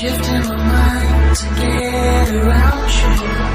shifting my mind to get around you.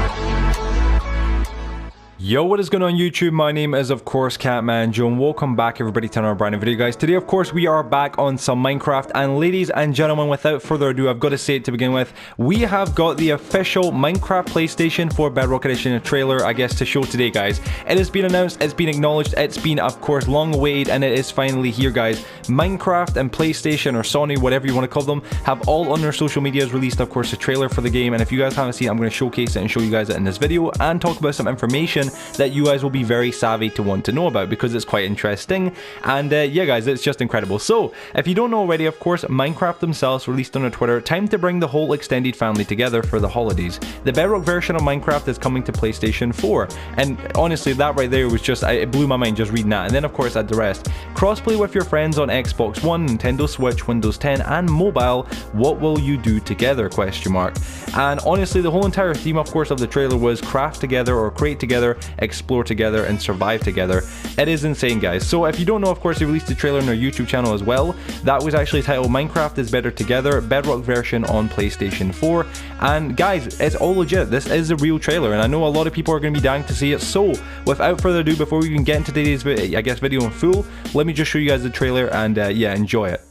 Yo, what is going on YouTube? My name is of course Catmanjoe and welcome back everybody to another brand new video, guys. Today of course we are back on some Minecraft, and ladies and gentlemen, without further ado, I've got to say it to begin with, we have got the official Minecraft PlayStation 4 Bedrock Edition trailer, I guess, to show today, guys. It has been announced, it's been acknowledged, it's been of course long awaited, and it is finally here, guys. Minecraft and PlayStation, or Sony, whatever you want to call them, have all on their social medias released of course a trailer for the game, and if you guys haven't seen it, I'm going to showcase it and show you guys it in this video and talk about some information that you guys will be very savvy to want to know about, because it's quite interesting. And yeah guys, it's just incredible. So if you don't know already, of course Minecraft themselves released on their Twitter, time to bring the whole extended family together for the holidays. The Bedrock version of Minecraft is coming to PlayStation 4, and honestly that right there was just, it blew my mind just reading that. And then of course add the rest. Crossplay with your friends on Xbox One, Nintendo Switch, Windows 10 and mobile. What will you do together, question mark. And honestly the whole entire theme of course of the trailer was craft together, or create together, explore together and survive together. It is insane, guys. So if you don't know, of course they released the trailer on their YouTube channel as well. That was actually titled Minecraft is Better Together, Bedrock version on PlayStation 4. And guys, it's all legit. This is a real trailer, and I know a lot of people are going to be dying to see it. So without further ado, before we even get into today's video in full, let me just show you guys the trailer and yeah, enjoy it.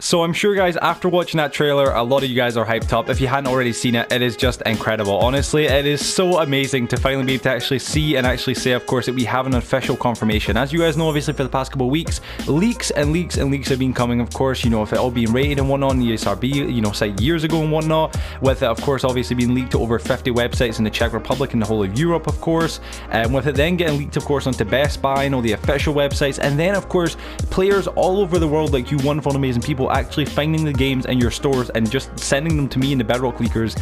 So I'm sure guys, after watching that trailer, a lot of you guys are hyped up. If you hadn't already seen it, it is just incredible. Honestly, it is so amazing to finally be able to actually see and actually say, of course, that we have an official confirmation. As you guys know, obviously for the past couple of weeks, leaks and leaks and leaks have been coming, of course, you know, if it all being rated and whatnot on the ESRB, you know, site years ago and whatnot, with it, of course, obviously being leaked to over 50 websites in the Czech Republic and the whole of Europe, of course, and with it then getting leaked, of course, onto Best Buy and all the official websites, and then, of course, players all over the world, like you wonderful amazing people, actually finding the games in your stores and just sending them to me in the Bedrock leakers,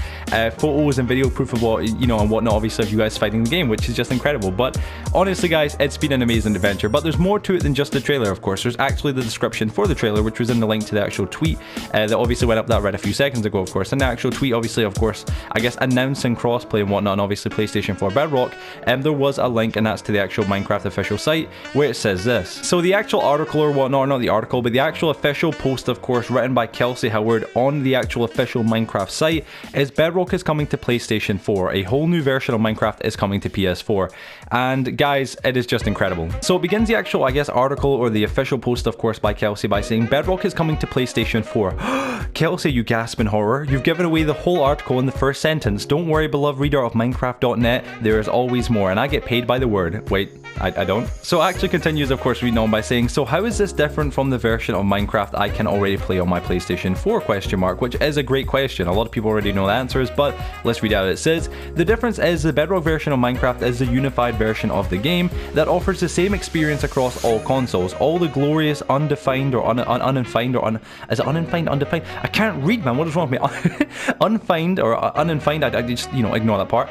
photos and video proof of what, you know, and whatnot, obviously, of you guys fighting the game, which is just incredible. But honestly guys, it's been an amazing adventure. But there's more to it than just the trailer, of course. There's actually the description for the trailer, which was in the link to the actual tweet that obviously went up that read a few seconds ago, of course. And the actual tweet, obviously, of course, I guess announcing crossplay and whatnot, and obviously PlayStation 4 Bedrock, and there was a link, and that's to the actual Minecraft official site, where it says this. So the actual article or whatnot, not the article, but the actual official post, of course, written by Kelsey Howard on the actual official Minecraft site, is Bedrock is coming to PlayStation 4. A whole new version of Minecraft is coming to PS4. And guys, it is just incredible. So it begins the actual, I guess, article or the official post, of course, by Kelsey by saying Bedrock is coming to PlayStation 4. Kelsey, you gasp in horror. You've given away the whole article in the first sentence. Don't worry, beloved reader of Minecraft.net, there is always more, and I get paid by the word. Wait, I don't. So it actually continues, of course, reading on by saying, so how is this different from the version of Minecraft I can already play on my PlayStation 4, question mark, which is a great question. A lot of people already know the answers, but let's read out. It says, the difference is the Bedrock version of Minecraft is the unified version of the game that offers the same experience across all consoles. All the glorious undefined or undefined or is it undefined? Undefined? I can't read, man. What is wrong with me? Undefined or undefined, I just, you know, ignore that part.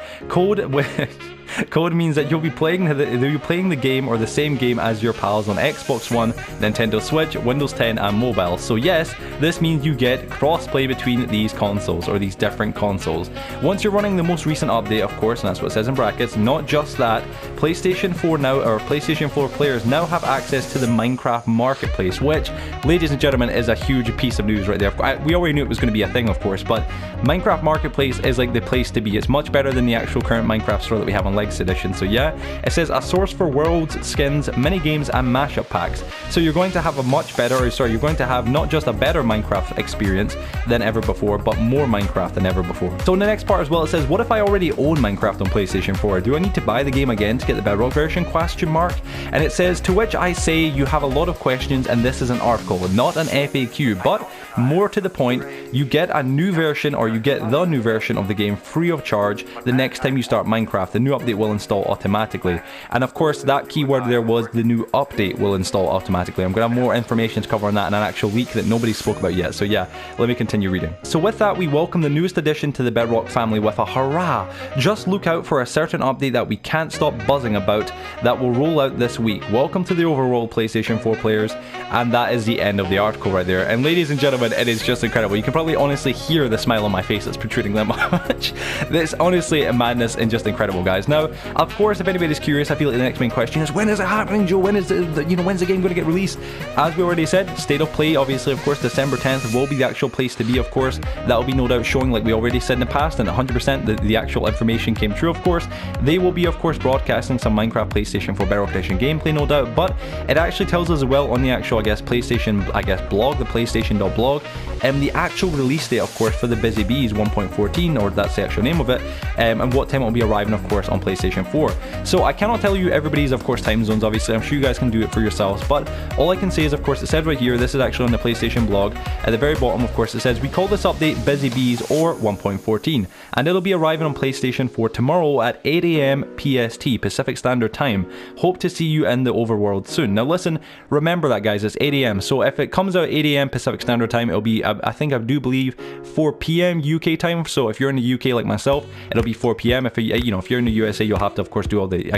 Code means that you'll be playing the game or the same game as your pals on Xbox One, Nintendo Switch, Windows 10 and mobile. So yes, this means you get crossplay between these consoles or these different consoles. Once you're running the most recent update, of course, and that's what it says in brackets, not just that, PlayStation 4 now, or PlayStation 4 players now have access to the Minecraft Marketplace, which, ladies and gentlemen, is a huge piece of news right there. We already knew it was going to be a thing, of course, but Minecraft Marketplace is like the place to be. It's much better than the actual current Minecraft store that we have on Legacy Edition. So yeah, it says a source for worlds, skins, mini games and mashup packs. So you're going to have a much better, or sorry, you're going to have not just just a better Minecraft experience than ever before, but more Minecraft than ever before. So in the next part as well, it says, what if I already own Minecraft on PlayStation 4? Do I need to buy the game again to get the Bedrock version? Question mark. And it says, to which I say, you have a lot of questions and this is an article, not an FAQ, but more to the point, you get a new version, or you get the new version of the game free of charge the next time you start Minecraft. The new update will install automatically. And of course, that keyword there was the new update will install automatically. I'm going to have more information to cover on that in an actual leak that nobody spoke about yet. So yeah, let me continue reading. So with that, we welcome the newest addition to the Bedrock family with a hurrah. Just look out for a certain update that we can't stop buzzing about that will roll out this week. Welcome to the overworld, PlayStation 4 players. And that is the end of the article right there. And ladies and gentlemen, it is just incredible. You can probably honestly hear the smile on my face that's protruding that much. It's honestly a madness and just incredible, guys. Now, of course, if anybody's curious, I feel like the next main question is, when is it happening, Joe? When is when's the game going to get released? As we already said, state of play, obviously, of course, December 10th will be the actual place to be, of course. That will be no doubt showing, like we already said in the past, and 100% the actual information came true, of course. They will be, of course, broadcasting some Minecraft PlayStation 4 Bedrock Edition gameplay, no doubt, but it actually tells us as well on the actual, PlayStation, blog, the PlayStation.blog, and the actual release date, of course, for the Busy Bees 1.14, or that's the actual name of it, and what time it will be arriving, of course, on PlayStation 4. So I cannot tell you everybody's, of course, time zones, obviously. I'm sure you guys can do it for yourselves, but all I can say is, of course, it said right here, this is actually on the PlayStation blog, at the very bottom, of course, it says, we call this update Busy Bees or 1.14, and it'll be arriving on PlayStation 4 tomorrow at 8 AM PST, Pacific Standard Time. Hope to see you in the overworld soon. Now listen, remember that, guys, it's 8 AM, so if it comes out 8 AM Pacific Standard Time, it'll be, I do believe, 4 PM UK time. So if you're in the UK like myself, it'll be 4 PM. If if you're in the USA, you'll have to, of course, do all the,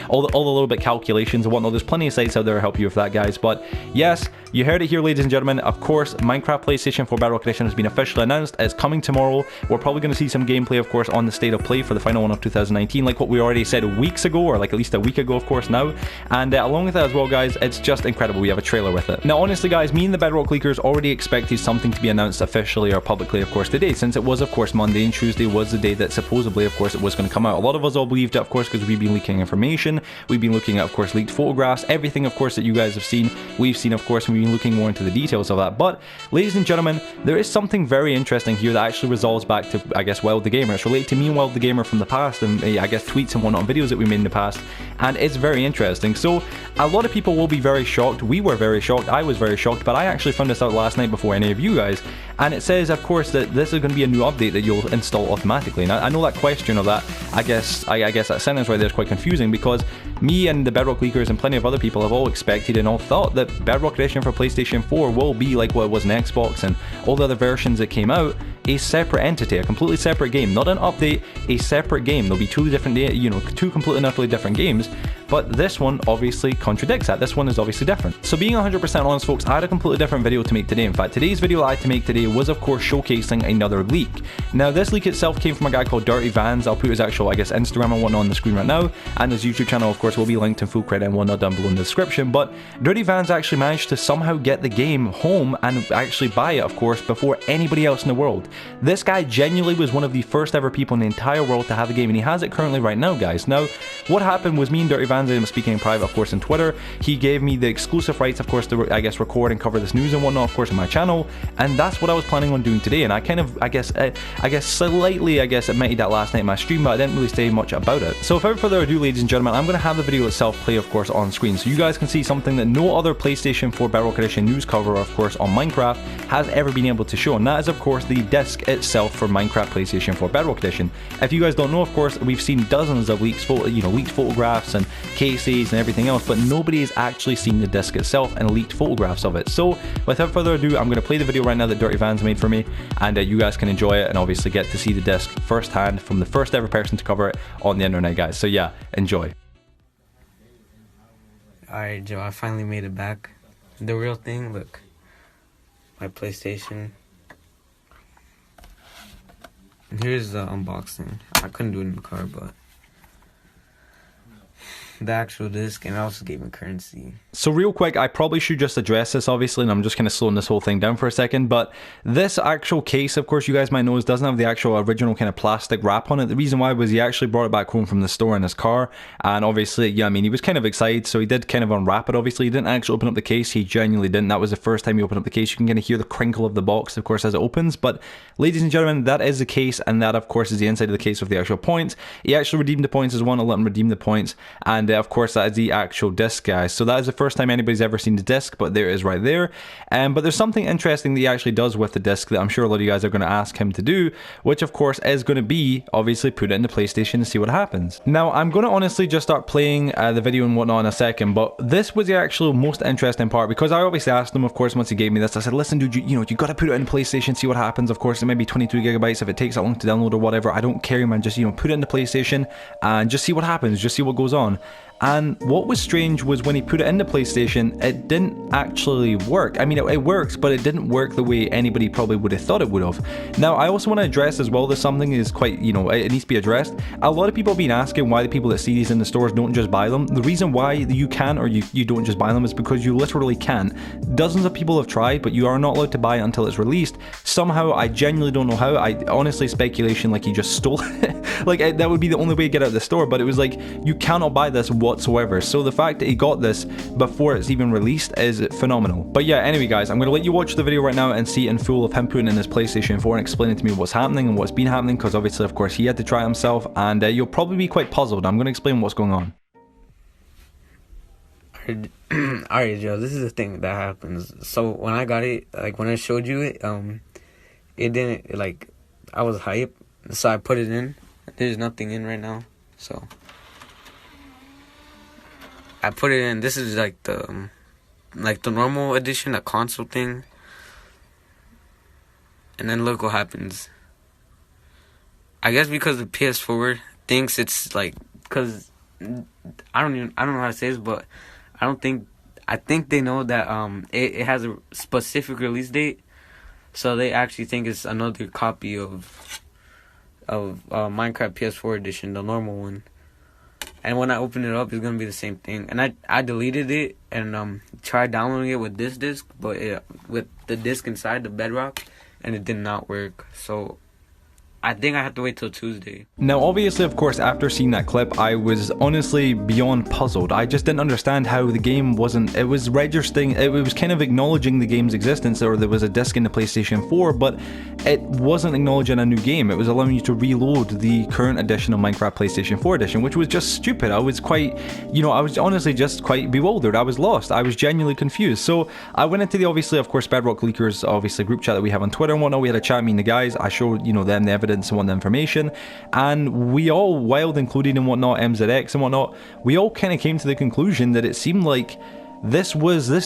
all the little bit calculations and whatnot. There's plenty of sites out there to help you with that, guys. But yes, you heard it here, ladies and gentlemen. Of course, Minecraft PlayStation 4 Bedrock Edition has been officially announced. It's coming tomorrow. We're probably going to see some gameplay, of course, on the state of play for the final one of 2019, like what we already said weeks ago, or like at least a week ago, of course, now. And along with that as well, guys, it's just incredible. We have a trailer with it. Now, honestly, guys, me and the Bedrock leakers already expected something to be announced officially or publicly, of course, today, since it was, of course, Monday, and Tuesday was the day that supposedly, of course, it was going to come out. A lot of us all believed it, of course, because we've been leaking information. We've been looking at, of course, leaked photographs, everything, of course, that you guys have seen. We've seen, of course, and we've been looking more into the details of that. But, ladies and gentlemen, there is something very interesting here that actually resolves back to, Wild the Gamer. It's related to me and Wild the Gamer from the past, and tweets and whatnot, videos that we made in the past, and it's very interesting. So, a lot of people will be very shocked. We were very shocked. I was very shocked, but I actually found this out last night before any of you guys. And it says, of course, that this is going to be a new update that you'll install automatically. Now, I know that question, or that, I guess that sentence right there is quite confusing, because me and the Bedrock leakers and plenty of other people have all expected and all thought that Bedrock Edition for PlayStation 4 will be like what it was in Xbox and all the other versions that came out, a separate entity, a completely separate game, not an update, a separate game. There'll be two different, two completely and utterly different games. But this one obviously contradicts that. This one is obviously different. So being 100% honest, folks, I had a completely different video to make today. In fact, today's video I had to make today was, of course, showcasing another leak. Now, this leak itself came from a guy called Dirty Vans. I'll put his actual, Instagram and whatnot on the screen right now. And his YouTube channel, of course, will be linked in full credit and whatnot down below in the description. But Dirty Vans actually managed to somehow get the game home and actually buy it, of course, before anybody else in the world. This guy genuinely was one of the first ever people in the entire world to have the game, and he has it currently right now, guys. Now, what happened was me and Dirty Vans, I'm speaking in private, of course, on Twitter. He gave me the exclusive rights, of course, to, record and cover this news and whatnot, of course, on my channel, and that's what I was planning on doing today. And I kind of, slightly, admitted that last night in my stream, but I didn't really say much about it. So without further ado, ladies and gentlemen, I'm going to have the video itself play, of course, on screen, so you guys can see something that no other PlayStation 4 Bedrock Edition news cover, of course, on Minecraft has ever been able to show, and that is, of course, the disc itself for Minecraft PlayStation 4 Bedrock Edition. If you guys don't know, of course, we've seen dozens of leaked photographs and cases and everything else, but nobody has actually seen the disc itself and leaked photographs of it. So without further ado, I'm going to play the video right now that Dirty Vans made for me, and you guys can enjoy it and obviously get to see the disc firsthand from the first ever person to cover it on the internet, guys. So yeah, enjoy. Alright, Joe, I finally made it back. The real thing, look. My PlayStation. And here's the unboxing. I couldn't do it in the car, but the actual disc, and I also gave him currency. So real quick, I probably should just address this obviously, and I'm just kind of slowing this whole thing down for a second, but this actual case, of course, you guys might know, doesn't have the actual original kind of plastic wrap on it. The reason why was he actually brought it back home from the store in his car, and obviously, yeah, I mean, he was kind of excited, so he did kind of unwrap it. Obviously, he didn't actually open up the case, he genuinely didn't. That was the first time he opened up the case. You can kind of hear the crinkle of the box, of course, as it opens, but ladies and gentlemen, that is the case, and that, of course, is the inside of the case with the actual points. He actually redeemed the points as well. I'll let him redeem the points, and of course, that is the actual disc, guys. So that is the first time anybody's ever seen the disc, but there it is right there. But there's something interesting that he actually does with the disc that I'm sure a lot of you guys are going to ask him to do, which of course is going to be obviously put it into PlayStation and see what happens. Now I'm going to honestly just start playing the video and whatnot in a second, but this was the actual most interesting part, because I obviously asked him, of course, once he gave me this, I said, listen dude, you got to put it in PlayStation, see what happens. Of course it may be 22 gigabytes if it takes that long to download or whatever, I don't care, man, just put it into PlayStation and just see what happens, just see what goes on. And what was strange was when he put it into PlayStation, it didn't actually work. I mean, it works, but it didn't work the way anybody probably would have thought it would have. Now, I also want to address as well that something is quite, it needs to be addressed. A lot of people have been asking why the people that see these in the stores don't just buy them. The reason why you can or you don't just buy them is because you literally can. Dozens of people have tried, but you are not allowed to buy it until it's released. Somehow, I genuinely don't know how. I honestly speculation like he just stole it. Like, that would be the only way to get out of the store, but it was like, you cannot buy this whatsoever. So the fact that he got this before it's even released is phenomenal. But yeah, anyway guys, I'm going to let you watch the video right now and see in full of him putting in his PlayStation 4 and explaining to me what's happening and what's been happening, because obviously of course he had to try it himself, and you'll probably be quite puzzled. I'm going to explain what's going on. Alright Joe, this is the thing that happens. So when I got it, like when I showed you it, it didn't, like, I was hyped, so I put it in. There's nothing in right now, so I put it in. This is like the normal edition, the console thing. And then look what happens. I guess because the PS4 thinks it's like, because I don't know how to say this, but I think they know that it has a specific release date, so they actually think it's another copy of Minecraft PS4 edition, the normal one. And when I open it up, it's gonna be the same thing. And I deleted it and tried downloading it with this disc, but with the disc inside the Bedrock, and it did not work. So I think I have to wait till Tuesday. Now obviously, of course, after seeing that clip, I was honestly beyond puzzled. I just didn't understand how the game wasn't, it was registering, it was kind of acknowledging the game's existence, or there was a disc in the PlayStation 4, but it wasn't acknowledging a new game. It was allowing you to reload the current edition of Minecraft PlayStation 4 edition, which was just stupid. I was quite, I was honestly just quite bewildered. I was lost. I was genuinely confused. So I went into the, obviously, of course, Bedrock Leakers, obviously, group chat that we have on Twitter and whatnot. We had a chat, me and the guys. I showed, them the evidence and what the information, and we all, Wild included and whatnot, MZX and whatnot, we all kind of came to the conclusion that it seemed like this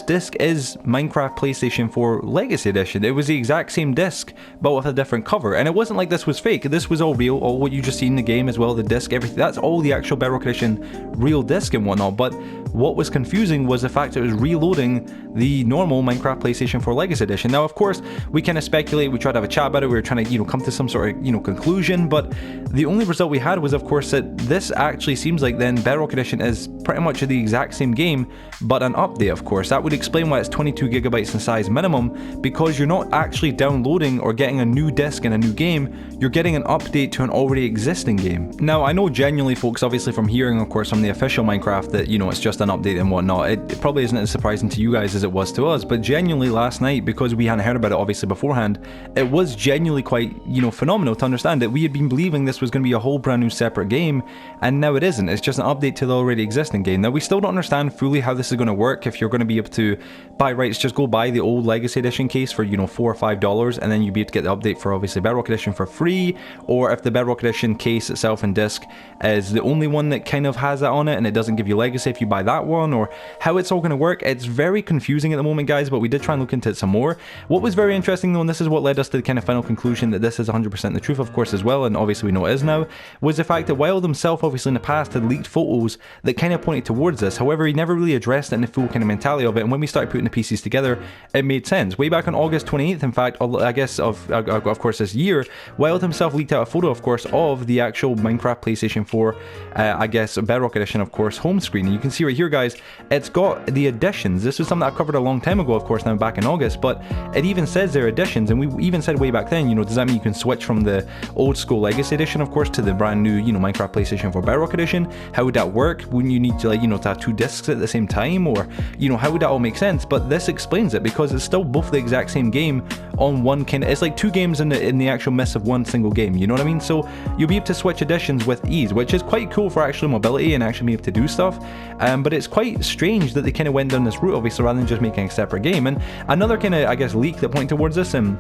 disc is Minecraft PlayStation 4 Legacy Edition. It was the exact same disc, but with a different cover. And it wasn't like this was fake. This was all real. All what you just see in the game as well, the disc, everything. That's all the actual Bedrock Edition real disc and whatnot. But what was confusing was the fact that it was reloading the normal Minecraft PlayStation 4 Legacy Edition. Now, of course, we kind of speculate. We tried to have a chat about it. We were trying to, come to some sort of, conclusion. But the only result we had was, of course, that this actually seems like then Bedrock Edition is pretty much the exact same game, but an update, of course. That would explain why it's 22 gigabytes in size minimum, because you're not actually downloading or getting a new disc in a new game, you're getting an update to an already existing game. Now, I know genuinely, folks, obviously from hearing, of course, from the official Minecraft that, it's just an update and whatnot, it probably isn't as surprising to you guys as it was to us, but genuinely last night, because we hadn't heard about it obviously beforehand, it was genuinely quite, phenomenal to understand that we had been believing this was going to be a whole brand new separate game, and now it isn't. It's just an update to the already existing game. Now, we still don't understand fully how this is going to work. If you're going to be able to buy rights, just go buy the old Legacy Edition case for, $4 or $5, and then you'll be able to get the update for obviously Bedrock Edition for free, or if the Bedrock Edition case itself and disc is the only one that kind of has that on it and it doesn't give you Legacy if you buy that one, or how it's all going to work. It's very confusing at the moment, guys, but we did try and look into it some more. What was very interesting though, and this is what led us to the kind of final conclusion that this is 100% the truth, of course, as well, and obviously we know it is now, was the fact that Wild himself obviously in the past had leaked photos that kind of pointed towards this. However, he never really addressed it in the school kind of mentality of it, and when we started putting the pieces together, it made sense. Way back on August 28th, in fact, I guess of course this year, Wild himself leaked out a photo, of course, of the actual Minecraft PlayStation 4, I guess, Bedrock Edition, of course, home screen. And you can see right here, guys, it's got the additions. This was something I covered a long time ago, of course, now back in August, but it even says there additions, and we even said way back then, you know, does that mean you can switch from the old school Legacy Edition, of course, to the brand new, you know, Minecraft PlayStation 4 Bedrock Edition? How would that work? Wouldn't you need to, like, you know, to have two discs at the same time, or, you know, how would that all make sense? But this explains it, because it's still both the exact same game on one kind of, it's like two games in the actual mess of one single game, you know what I mean? So you'll be able to switch editions with ease, which is quite cool for actual mobility and actually being able to do stuff. But it's quite strange that they kind of went down this route, obviously, rather than just making a separate game. And another kind of, I guess, leak that pointed towards this, and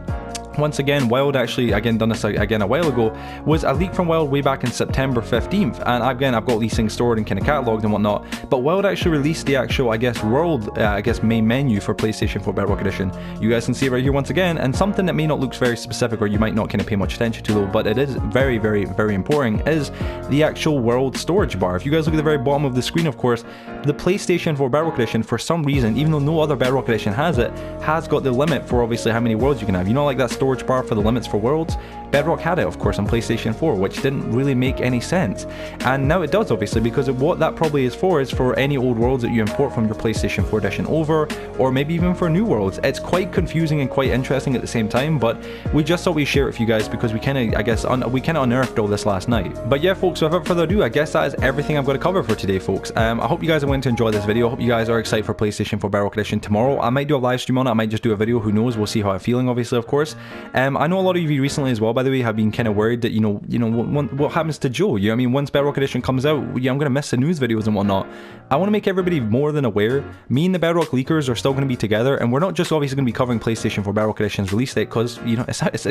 once again, Wild actually, again, done this again a while ago, was a leak from Wild way back in September 15th. And again, I've got these things stored and kind of catalogued and whatnot, but Wild actually released the actual, I guess, world, I guess, main menu for PlayStation 4 Bedrock Edition. You guys can see it right here once again, and something that may not look very specific, or you might not kind of pay much attention to though, but it is very, very, very important, is the actual world storage bar. If you guys look at the very bottom of the screen, of course, the PlayStation 4 Bedrock Edition, for some reason, even though no other Bedrock Edition has it, has got the limit for obviously how many worlds you can have. You know, like that storage bar for the limits for worlds? Bedrock had it, of course, on PlayStation 4, which didn't really make any sense. And now it does, obviously, because what that probably is for any old worlds that you import from your PlayStation 4 edition over, or maybe even for new worlds. It's quite confusing and quite interesting at the same time, but we just thought we'd share it with you guys because we kind of, I guess, we kind of unearthed all this last night. But yeah, folks, without further ado, I guess that is everything I've got to cover for today, folks. I hope you guys are going to enjoy this video. I hope you guys are excited for PlayStation 4 Bedrock Edition tomorrow. I might do a live stream on it. I might just do a video. Who knows? We'll see how I'm feeling, obviously, of course. I know a lot of you recently as well, by the way, have been kind of worried that, you know, what happens to Joe? You know what I mean? Once Bedrock Edition comes out, yeah, I'm going to miss the news videos and whatnot. I want to make everybody more than aware. Me and the Bedrock leakers are still going to be together, and we're not just obviously going to be covering PlayStation 4 Bedrock Edition's release date, because, you know,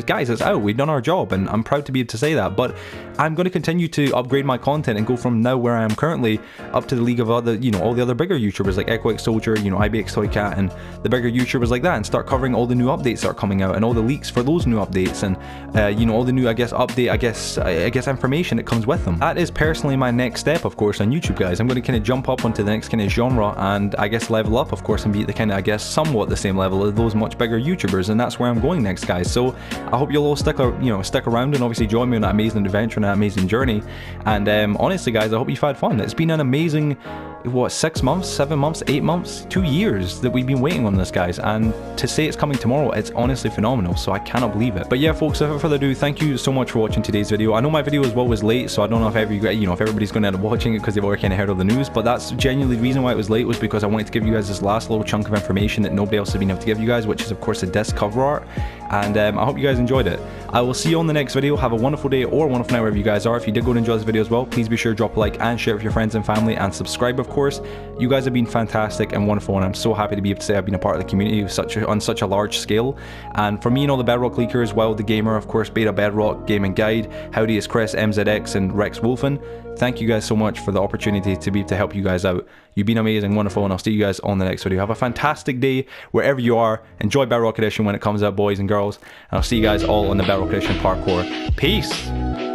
guys, it's out. We've done our job, and I'm proud to be able to say that. But I'm going to continue to upgrade my content and go from now where I am currently up to the league of other, you know, all the other bigger YouTubers like EchoX Soldier, you know, IBX Toy Cat, and the bigger YouTubers like that, and start covering all the new updates that are coming out and all the leaks for those new updates, and you know, all the new, I guess, information that comes with them. That is personally my next step, of course, on YouTube, guys. I'm going to kind of jump up onto the next kind of genre and, I guess, level up, of course, and be at the kind of, I guess, somewhat the same level as those much bigger YouTubers, and that's where I'm going next, guys. So I hope you'll all stick around and obviously join me on that amazing adventure and that amazing journey. And honestly, guys, I hope you've had fun. It's been an amazing, what, 6 months, 7 months, 8 months, 2 years that we've been waiting on this, guys, and to say it's coming tomorrow, it's honestly phenomenal, so I cannot believe it. But yeah, folks, without further ado, thank you so much for watching today's video. I know my video as well was late, so I don't know if everybody's going to end up watching it because they've already kind of heard all the news, but that's genuinely the reason why it was late, was because I wanted to give you guys this last little chunk of information that nobody else has been able to give you guys, which is, of course, the disc cover art. And I hope you guys enjoyed it. I will see you on the next video. Have a wonderful day or a wonderful night wherever you guys are. If you did go and enjoy this video as well, please be sure to drop a like and share it with your friends and family, and subscribe, of course. You guys have been fantastic and wonderful, and I'm so happy to be able to say I've been a part of the community on such a large scale. And for me and all the Bedrock leakers, Wild the Gamer, of course, Beta Bedrock, Gaming Guide, Howdy is Chris, MZX, and Rex Wolfen, thank you guys so much for the opportunity to be able to help you guys out. You've been amazing, wonderful, and I'll see you guys on the next video. Have a fantastic day wherever you are. Enjoy Bedrock Edition when it comes out, boys and girls. And I'll see you guys all on the Bedrock Edition parkour. Peace!